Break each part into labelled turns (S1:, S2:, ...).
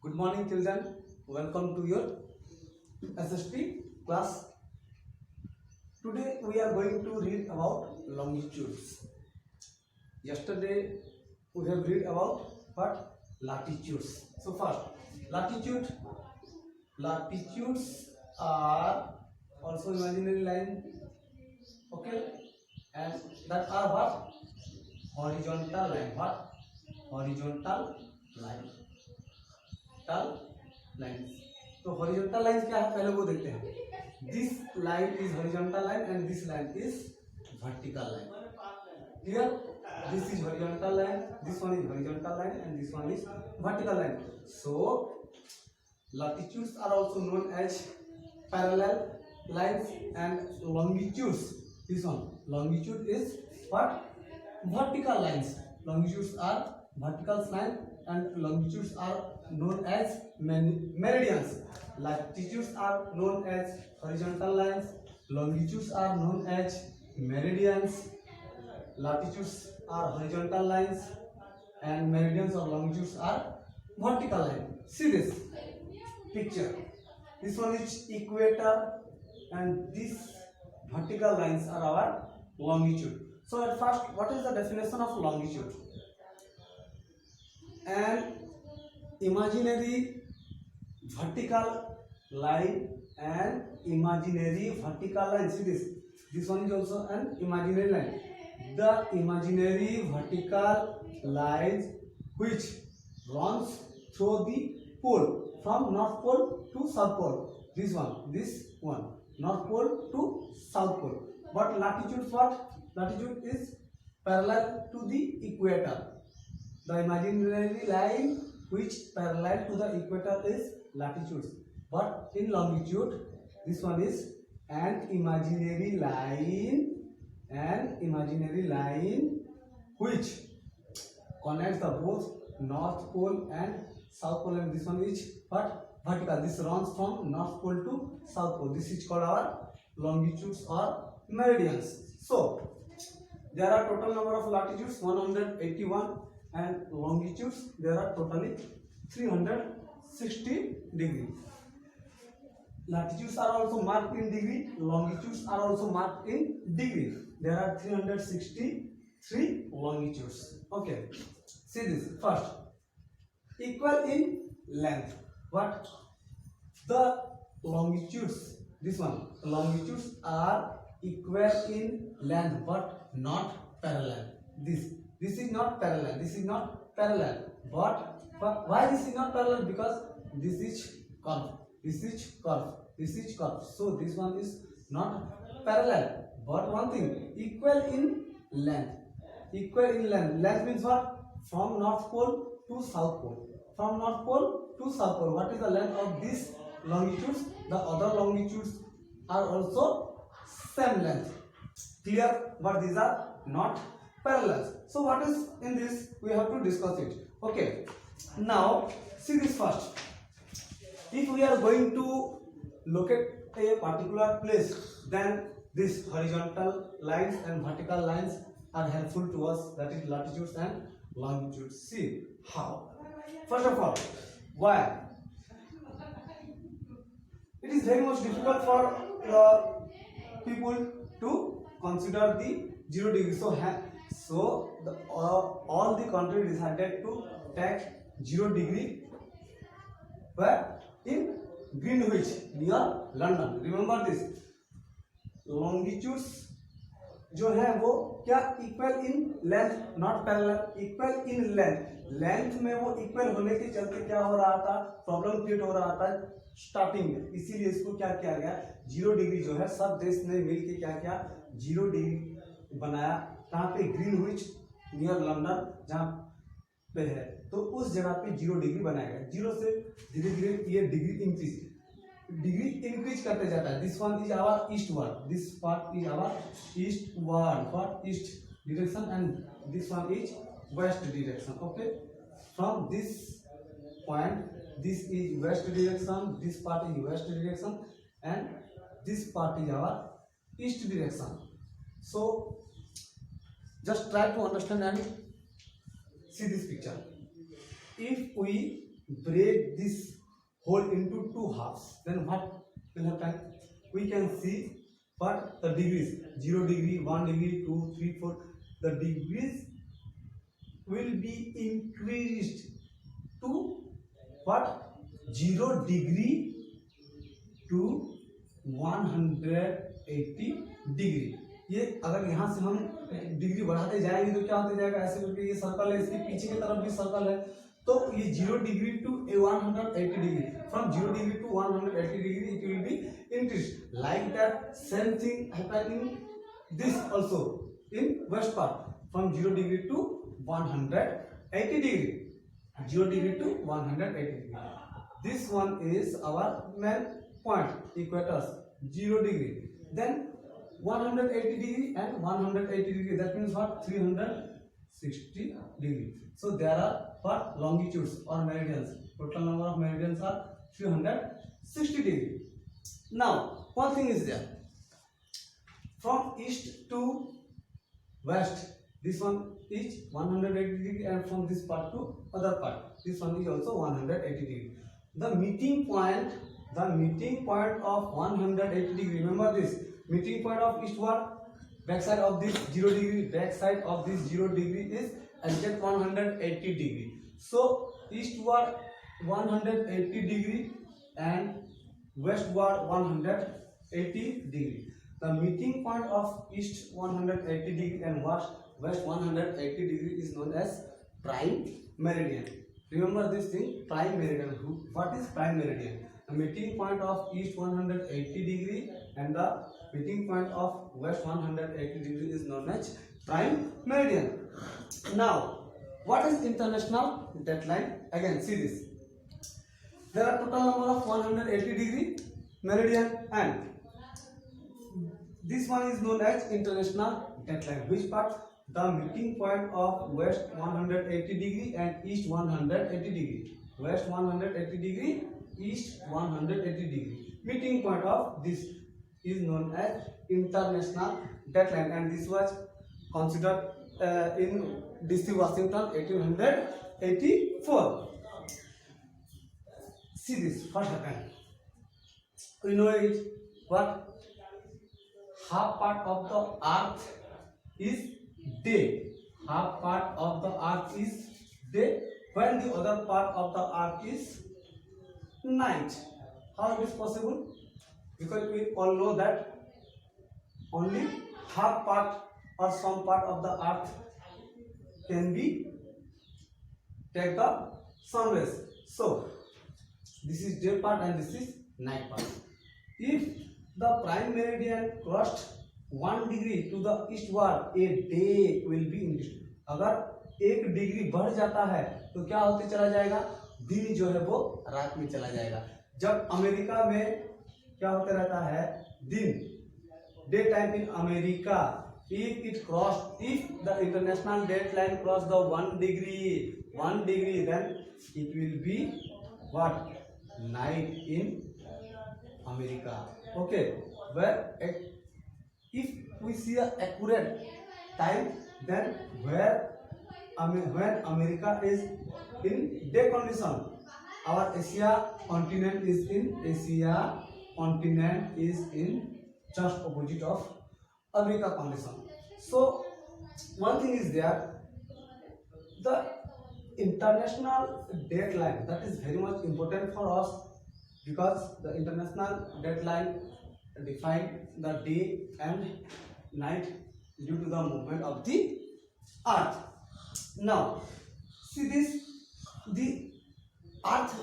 S1: Good morning, children. Welcome to your SST class. Today we are going to read about longitudes. Yesterday we have read about what? Latitudes. So first, latitudes are also imaginary line. Okay, and that are what? Horizontal line. What? Horizontal line. Lines. तो horizontal lines क्या है पहले वो देखते हैं. This line is horizontal line and this line is vertical line. Clear? This is horizontal line, this one is horizontal line and this one is vertical line. So latitudes are also known as parallel lines and longitudes. This one longitude is what? Vertical lines. Longitudes are vertical lines and longitudes are known as meridians. Latitudes are known as horizontal lines. Longitudes are known as meridians. Latitudes are horizontal lines and meridians or longitudes are vertical lines. See this picture. This one is equator and these vertical lines are our longitude. So at first, what is the definition of longitude? An imaginary vertical line and imaginary vertical line. See this. This one is also an imaginary line. The imaginary vertical lines which runs through the pole from North Pole to South Pole. This one, North Pole to South Pole. But latitude what? Latitude is parallel to the equator. The imaginary line which parallel to the equator is latitude. But in longitude, this one is an imaginary line which connects the both North Pole and South Pole, and this one is what? Vertical. This runs from North Pole to South Pole. This is called our longitudes or meridians. So there are total number of latitudes 181 and longitudes there are totally 360 degree. Latitudes are also marked in degree. Longitudes are also marked in degree. There are 363 longitudes. Okay. See this first. Equal in length. What? The longitudes. This one. Longitudes are equal in length, but not parallel. This is not parallel. This is not parallel. But why this is not parallel? Because this is curve. This is curve. This is curve. So this one is not parallel. But one thing, equal in length. Equal in length. Length means what? From North Pole to South Pole. From North Pole to South Pole. What is the length of these longitudes? The other longitudes are also same length. Clear? But these are not parallel. So what is in this? We have to discuss it. Okay. Now see this first. If we are going to locate a particular place, then these horizontal lines and vertical lines are helpful to us. That is latitudes and longitudes. See how. First of all, why? It is very much difficult for people to consider the 0 degree. So all the country decided to take 0 degree where? In Greenwich near London. Remember this. Longitudes जो है वो क्या? Equal in length, not parallel. Equal in length. Length में वो equal होने के चलते क्या हो रहा था? प्रॉब्लम क्रिएट हो रहा था स्टार्टिंग में. इसीलिए इसको क्या किया गया? 0 डिग्री जो है सब देश ने मिलकर क्या किया? 0 डिग्री बनाया. कहाँ पे? ग्रीनविच नियर लंदन जहाँ पे है. तो उस जगह पे 0 डिग्री बनाया गया. 0 से धीरे धीरे ये डिग्री इंक्रीज करते जाता है. This one is our eastward. This part is our eastward for east direction and this one is west direction. Okay. From this point this is west direction, this part is west direction and this part is our east direction. So just try to understand and see this picture. If we break this whole into two halves, then what will happen? We can see what the degrees, 0 degree, 1 degree, 2, 3, 4, the degrees will be increased to what? 0 degree to 180 degree. ये अगर यहाँ से हम degree बढ़ाते जाएंगे तो क्या होते जाएगा, ऐसे करके ये सर्कल है, इसके पीछे की तरफ भी सर्कल है, तो ये 0 degree to 180 degree, from 0 degree to 180 degree it will be increase. Like that same thing happen in this also in west part, from 0 degree to 180 degree, 0 degree to 180 degree. This one is our main point, equators, 0 degree. Then 180 degree and 180 degree. That means what? 360 degree. So there are what? Longitudes or meridians. Total number of meridians are 360 degree. Now one thing is there. From east to west, this one is 180 degree, and from this part to other part, this one is also 180 degree. The meeting point of 180 degree. Remember this meeting point of eastward, backside of this 0 degree, backside of this 0 degree is exact 180 degree. So eastward 180 degree and westward 180 degree. The meeting point of east 180 degree and west 180 degree is known as prime meridian. Remember this thing, prime meridian. What is prime meridian? The meeting point of east 180 degree and the meeting point of west 180 degree is known as prime meridian. Now what is international deadline? Again see this, there are total number of 180 degree meridian, and this one is known as international deadline. Which part? The meeting point of west 180 degree and east 180 degree. West 180 degree, east 180 degree. Meeting point of this is known as international deadline, and this was considered in DC Washington 1884. See this, what happened? We know it. What? Half part of the earth is day. Half part of the earth is day, when the other part of the earth is night. How it is possible? Because we all know that only half part or some part of the earth can be take the sun rays. So this is day part and this is night part. If the prime meridian crossed 1 degree to the eastward, a day will be increased. अगर 1 degree बढ़ जाता है तो क्या होते चला जाएगा, दिन जो है वो रात में चला जाएगा। जब अमेरिका में क्या होते रहता है, दिन, day time in America, if the international deadline cross the 1 degree, then it will be what? Night in America. Okay, where if we see a accurate time, then when America is in day condition, our Asia continent is in just opposite of America condition. So one thing is there, the international deadline, that is very much important for us, because the international deadline define the day and night due to the movement of the earth. Now see this, the earth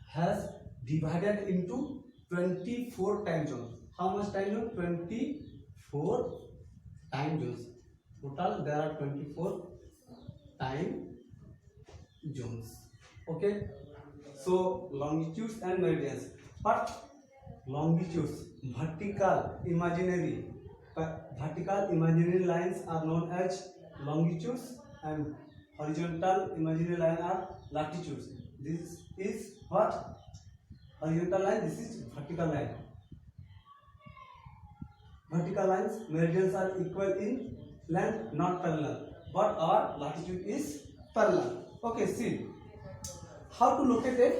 S1: has divided into 24 time zones. How much time zone? 24 time zones. Total there are 24 time zones. Okay, so longitudes and meridians. But longitudes, vertical imaginary lines are known as longitudes, and horizontal imaginary lines are latitudes. This is what? Horizontal line, this is vertical line. Vertical lines, meridians are equal in length, not parallel, but our latitude is parallel. Okay, see how to locate a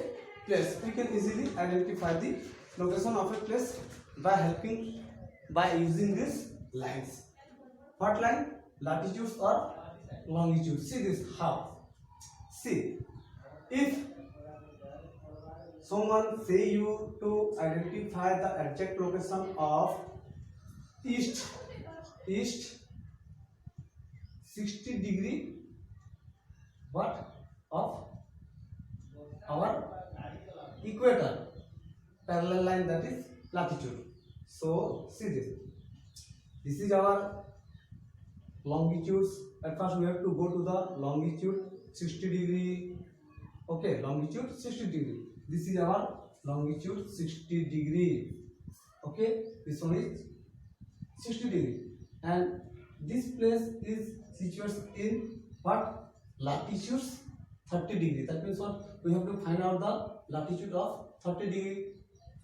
S1: place. We can easily identify the location of a place by using these lines. What line? Latitudes or longitudes. See this how. See, if someone say you to identify the exact location of east 60 degree what of our equator parallel line, that is latitude. So see this is our longitudes. At first we have to go to the longitude 60 degree. Okay, longitude 60 degree. This is our longitude 60 degree. Okay, this one is 60 degree, and this place is situated in what? Latitudes 30 degree. That means what? We have to find out the latitude of 30 degree.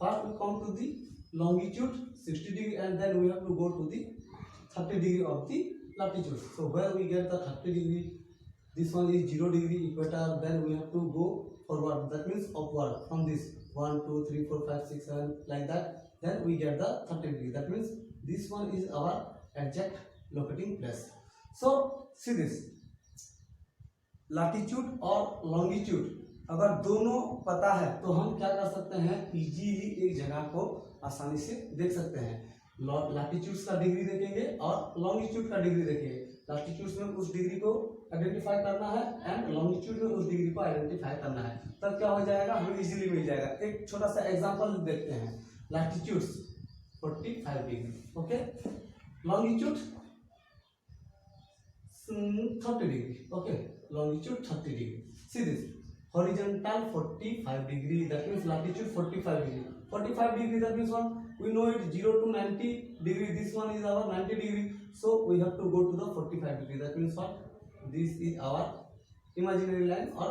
S1: First we come to the longitude 60 degree, and then we have to go to the 30 degree of the latitude. So where we get the 30 degree? This one is 0 degree equator. Then we have to go forward. That means upward from this 1, 2, 3, 4, 5, 6, 7 like that. Then we get the 30 degree. That means this one is our exact locating place. So see this latitude और longitude अगर दोनों पता है तो हम क्या कर सकते हैं, इजीली एक जगह को आसानी से देख सकते हैं. लैटिट्यूड्स का डिग्री देखेंगे और लॉन्गिट्यूड का डिग्री देखेंगे. लैटिट्यूड्स में उस डिग्री को आइडेंटिफाई करना है एंड लॉन्गिट्यूड में उस डिग्री को आइडेंटिफाई करना है. तब क्या हो जाएगा, हमें इजीली मिल जाएगा. एक छोटा सा एग्जांपल देखते हैं. Latitudes 45 degree. Okay, longitude 30 degree. Okay, longitude 30 degree. See this horizontal 45 degree, that means latitude 45 degree. 45 degree, that means what? We know it 0 to 90 degree. This one is our 90 degree. So we have to go to the 45 degree. That means what? This is our imaginary line, or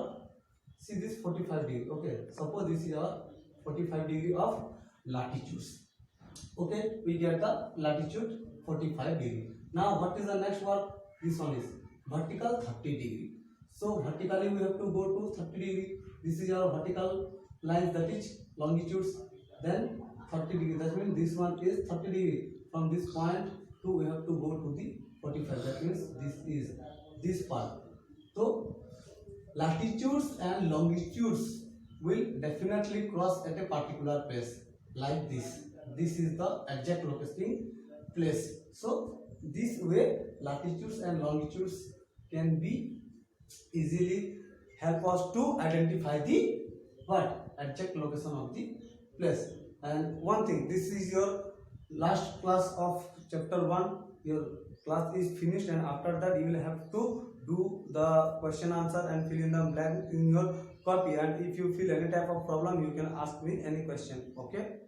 S1: see this 45 degree. Okay, suppose this is our 45 degree of latitudes. Okay, we get the latitude 45 degree. Now what is the next one? This one is vertical 30 degree. So vertically we have to go to 30 degree. This is our vertical line, that is longitudes. Then 30 degree. That means this one is 30 degree. From this point to we have to go to the 45. That means this is this part. So latitudes and longitudes will definitely cross at a particular place like this. This is the exact locating place. So this way latitudes and longitudes can be easily help us to identify the what exact location of the place. And one thing, this is your last class of chapter 1. Your class is finished, and after that you will have to do the question answer and fill in the blank in your copy. And if you feel any type of problem, you can ask me any question. Okay.